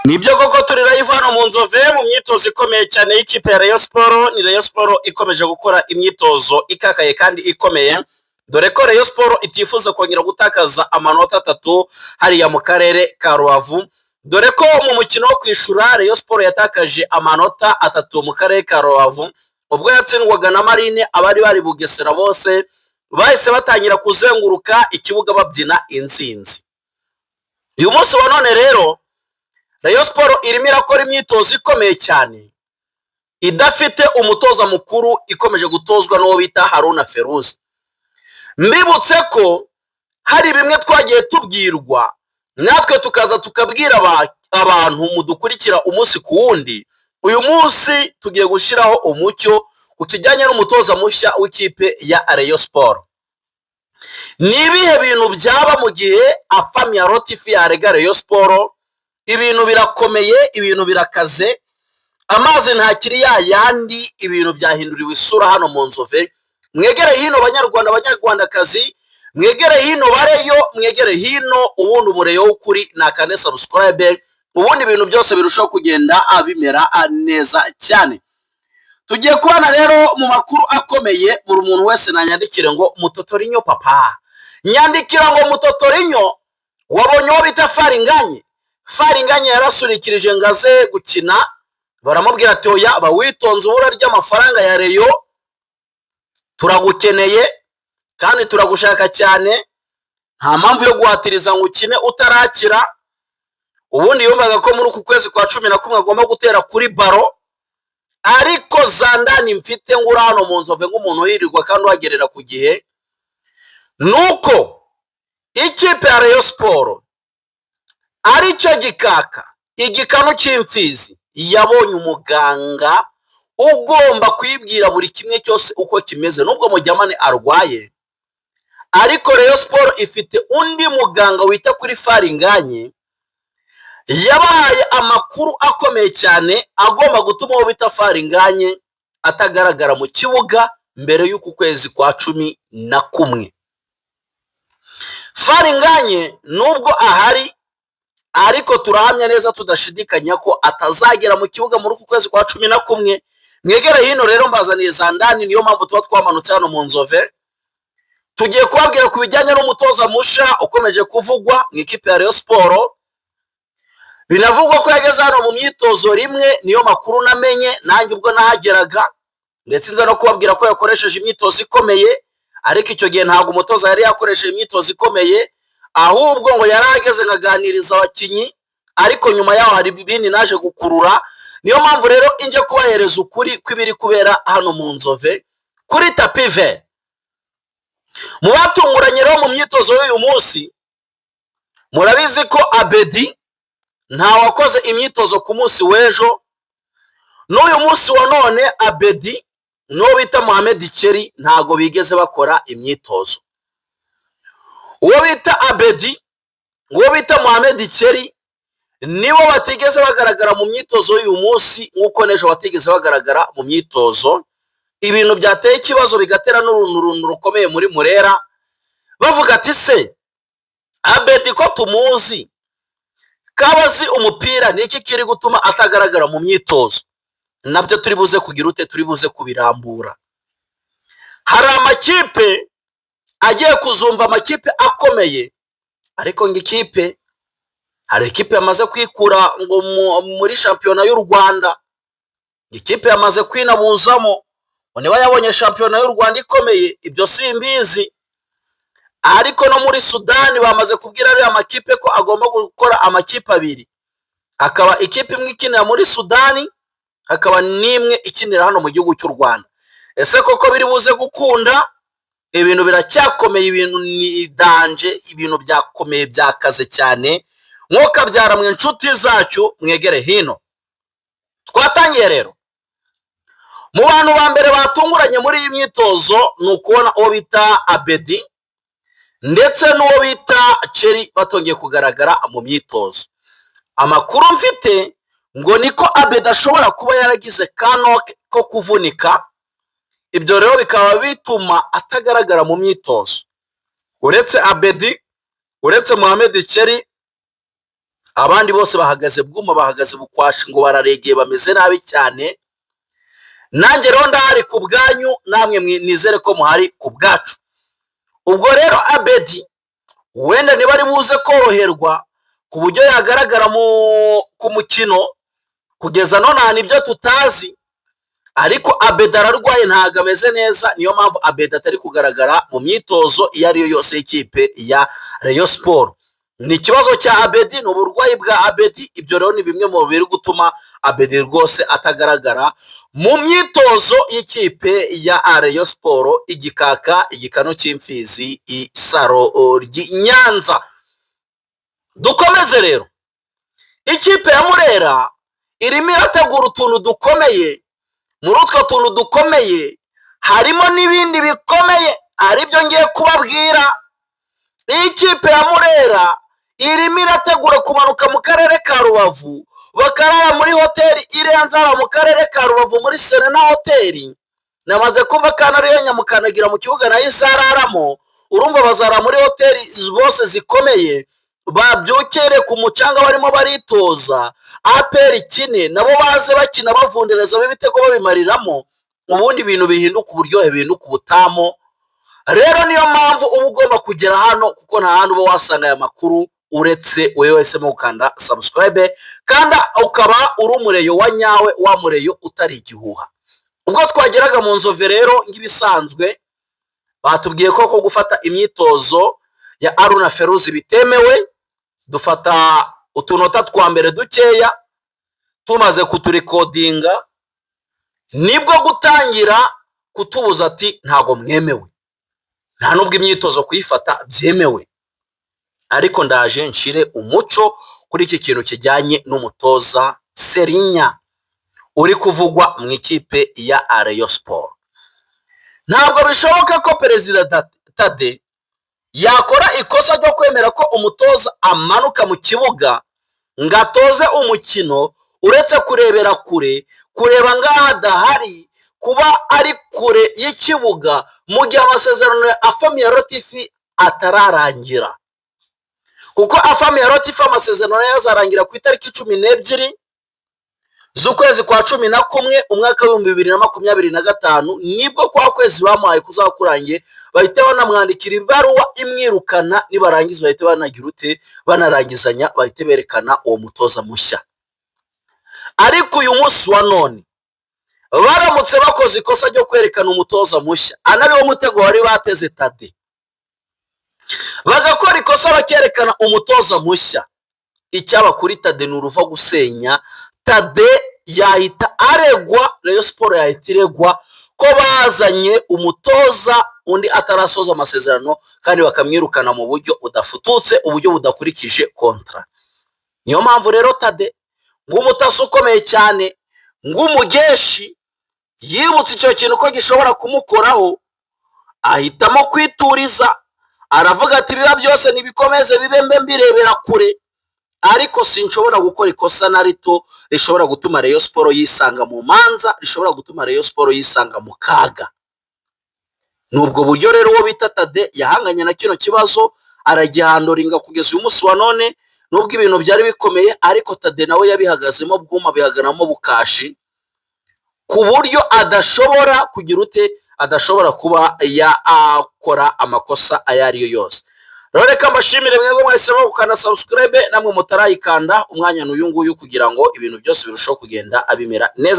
Nibyo koko turi live hano mu Nzove mu myitozo ikomeye cyane y'ikipe ya Rayon Sport. Ni Rayon Sport ikomeje gukora imyitozo ikakaye kandi ikomeye, dore ko Rayon Sport itifuza kongera gutakaza amanota 3 hariya mu karere ka Rubavu, dore ko mu mukino wo kwishura Rayon Sport yatakaje amanota 3 mu karere ka Rubavu ubwo yatsindwaga na Marine. Abari bari Bugesera bose bahise batangira kuzenguruka ikibuga babyina intsinzi. Uyu munsi wa none rero Rayon Sport irimo irakora imyitozo ikomeye cyane idafite umutoza mukuru, ikomeje gutozwa n'uwo bita Haruna Feruzi. Mbibutse ko hari bimwe twagiye tubwirwa natwe tukaza tukabwira abantu mudukurikira umunsi ku wundi. Uyu munsi tugiye gushiraho umucyo ku kijyanye n'umutoza mushya w'ikipe ya Rayon Sport. Nibihe bintu byaba mu gihe afamya Rotifi yarega Rayon Sport? Ibintu birakomeye, ibintu birakaze, amazi ntakiri yandi, ibintu byahinduriwe isura hano mu Nzove. Mwegere hino banyarwanda, banyarwandakazi, mwegere hino bareyo, mwegere hino ubundi umureyo w'ukuri nakane subscribe, ubundi ibintu byose birushaho kugenda abimera neza cyane. Tugiye kubana rero mu makuru akomeye. Buri muntu wese nanyandikire ngo Mutotorinyo papa, nyandikira ngo Mutotorinyo wabonye wo bita Faringanye yarasurikirije ngaze gukina, baramubwira ati oya bawitonze ubura ry'amafaranga ya Rayon, turagukeneye kandi turagushaka cyane, nta mpamvu yo guhatiriza ngo ukine utarakira. Ubundi yumvaga ko muri uku kwezi kwa 11 agomba gutera kuri baro, ariko zandani mfite ngura hano mu Nzove nk'umuntu yirirwa kandi wagerera ku gihe, nuko ikipe ya Rayon Sport aricyo gikaka igikanu cy'imfizi yabonye umuganga ugomba kwibwira buri kimwe cyose uko kimeze. Nubwo Mujyamane arwaye, ariko Rayon Sport ifite undi muganga wita kuri Faringanye, yabahaye amakuru akomeye cyane agomba gutuma uwo bita Faringanye atagaragara mu kibuga mbere y'uku kwezi kwa 11. Faringanye nubwo ahari, ariko turahamya neza tudashidikanya ko atazagera mu kibuga muri uku kwezi kwa 11. Mwegere hino rero mbazaniye zandani, niyo mpamvu tuba twamanutse hano mu Nzove. Tugiye kubabwira ku bijyanye n'umutoza musha ukomeje kuvugwa mu ikipe ya Rayon Sport. Binavugwa ko yageze hano mu myitozo rimwe, niyo makuru namenye nanjye ubwo nahageraga, ndetse nza no kubabwira ko yakoresheje imyitozo ikomeye. Ariko icyo gihe ntabwo umutoza yari yakoresheje imyitozo ikomeye, ahubwo ngo yarageze ngaganiriza abakinyi, ariko nyuma yaho hari ibindi naje gukurura. Niyo mpamvu rero inje kubahereza ukuri kw'ibiri kubera hano mu Nzove kuri tapi vert. Mu batunguranye rero mu myitozo y'uyu munsi, murabizi ko Abedi nta wakoze imyitozo ku munsi w'ejo, n'uyu munsi wa none Abedi no bita Mohamed Cheri ntago bigeze bakora imyitozo. Uwo bita Abedi, uwo bita Mohamed Cheri nibo batigeze bagaragara mu myitozo y'uyu munsi nkuko nejo batigeze bagaragara mu myitozo. Ibintu byateye ikibazo bigatera n'uruntu rukomeye muri Murera, bavuga ati se Abedi ko tumuzi kabazi umupira niki kiri gutuma atagaragara mu myitozo? Nabyo turi buze kugira ute, turi buze kubirambura. Hari amakipe agiye kuzumva, amakipe akomeye, ariko ngikipe hari ikipe yamaze kwikura ngo muri shampiyona y'u Rwanda, ikipe yamaze kwinabuzamo, niba yabonye shampiyona y'u Rwanda ikomeye, ibyo simbizi. Ariko no muri Sudani bamaze kubwira ari amakipe ko agomba gukora amakipe abiri, akaba ikipe imwe ikinira muri Sudani, hakaba nimwe ikinira hano mu gihugu cy'u Rwanda. Ese koko biri buze gukunda? Ibintu biracyakomeye, ibintu ni danje, ibintu byakomeye byakaze cyane. Mwoka byara mwe inshuti zacu, mwegere hino. Twatangiye rero mu bantu ba mbere batunguranye muri iyi myitozo ni ukubona uwo bita Abedi ndetse n'uwo bita Cheri batongeye kugaragara mu myitozo. Amakuru mfite ngo niko Abedi ashobora kuba yaragize kano ko kuvunika, ibyo rero bikaba bituma atagaragara mu myitozo. Uretse Abedi, uretse Mohamed Cheri, abandi bose bahagaze bwuma, bahagaze bukwashi, ngo bararegeye, bameze nabi cyane. Nanjye rero ndahari ku bwanyu, namwe nizere ko muhari ku bwacu. Ubwo rero Abedi wenda niba ari buze koroherwa ku buryo yagaragara ku mukino, kugeza none aha nibyo tutazi, ariko Abedi ararwaye, ntabwo ameze neza. Niyo mpamvu Abedi atari kugaragara mu myitozo iyo ari yo yose y'ikipe ya Rayon Sport. Ni ikibazo cya Abedi, ni uburwayi bwa Abedi. Ibyo rero ni bimwe mu biri gutuma Abedi rwose atagaragara mu myitozo y'ikipe ya Rayon Sport, igikaka, igikano cy'imfizi, isaro ry'Inyanza. Dukomeze rero, ikipe ya Murera irimo irategura utuntu dukomeye. Muri utwo tuntu dukomeye harimo n'ibindi bikomeye, aribyo ngiye kubabwira. Iyi kipe ya Murera irimo irategura kumanuka mu karere ka Rubavu, bakarara muri hoteli Irenza mu karere ka Rubavu muri Serena hoteli. Namaze kumva kana ariyo Nyamukanagira mu kibuga nayo izararamo. Urumva bazara muri hoteli bose zikomeye, babyukere ku mucanga barimo baritoza. APR kine nabo baze bakina bavundereza b'ibitego babimariramo, ubundi ibintu bihinduka uburyohe, bihinduka ubutamo. Rero niyo mpamvu uba ugomba kugera hano, kuko nta hantu uba wasanga aya makuru uretse wewe wahisemo gukanda subscribe, kandi ukaba uri umureyo wa nyawe, wa mureyo utari igihuha. Ubwo twageraga mu Nzove rero nk'ibisanzwe, batubwiye ko gufata imyitozo ya Aruna Feruzi bitemewe. Dufata utunota twa mbere dukeya, tumaze kuturekodinga nibwo gutangira kutubuza ati ntago mwemewe, nta nubwo imyitozo kuyifata byemewe. Ariko ndaje nshire umuco kuri iki kintu kijyanye n'umutoza Serinya uri kuvugwa mu ikipe ya Rayon Sport. Ntabwo bishoboka ko Perezida Tade yakora ikosa ryo kwemera ko umutoza amanuka mu kibuga ngo atoze umukino, uretse kurebera kure, kureba ngaha adahari, kuba ari kure y'ikibuga mu gihe amasezerano ya Afam ya Rotifi atararangira. Kuko Afam ya Rotifi amasezerano yazarangira ku itariki 12 z'ukwezi kwa 11 umwaka wa 2025, nibwo kwa kwezi bamuhaye kuzakurangiye. Bahita banamwandikira ibaruwa imwirukana, nibarangiza bahita banagira ute banarangizanya, bahita berekana uwo mutoza mushya. Ariko uyu munsi wa none baramutse bakoze ikosa ryo kwerekana umutoza mushya, anariwo mutego wari bateze Tade, bagakora ikosa bakerekana umutoza mushya, icyaba kuri Tade n'uruva gusenya. Tade yahita aregwa, Rayon Sport yahita iregwa ko bazanye umutoza undi atarasoza amasezerano, kandi bakamwirukana mu buryo budafututse, uburyo budakurikije kontra. Niyo mpamvu rero Tade ng'umutasi ukomeye cyane, ng'umugeshi, yibutse icyo kintu ko gishobora kumukoraho, ahitamo kwituriza. Aravuga ati biba byose nibikomeze bibe mbe mbirebera kure, ariko sinshobora gukora ikosa na rito rishobora gutuma Rayon Sport yisanga mu manza, rishobora gutuma Rayon Sport yisanga mu kaga. Nubwo buryo rero uwo bita Tade yahanganye na kino kibazo, aragihandoringa kugeza uyu munsi wa none. Nubwo ibintu byari bikomeye, ariko Tade nawe yabihagazemo bwuma, bihaganamo bukashi, ku buryo adashobora kugira ute, adashobora kuba yakora amakosa ayari yo yose. Rero reka mbashimire mwebwe mwahisemo gukanda subscribe, namwe mutarayikanda umwanya n'uyu nguyu, kugira ngo ibintu byose birusheho kugenda abimera neza.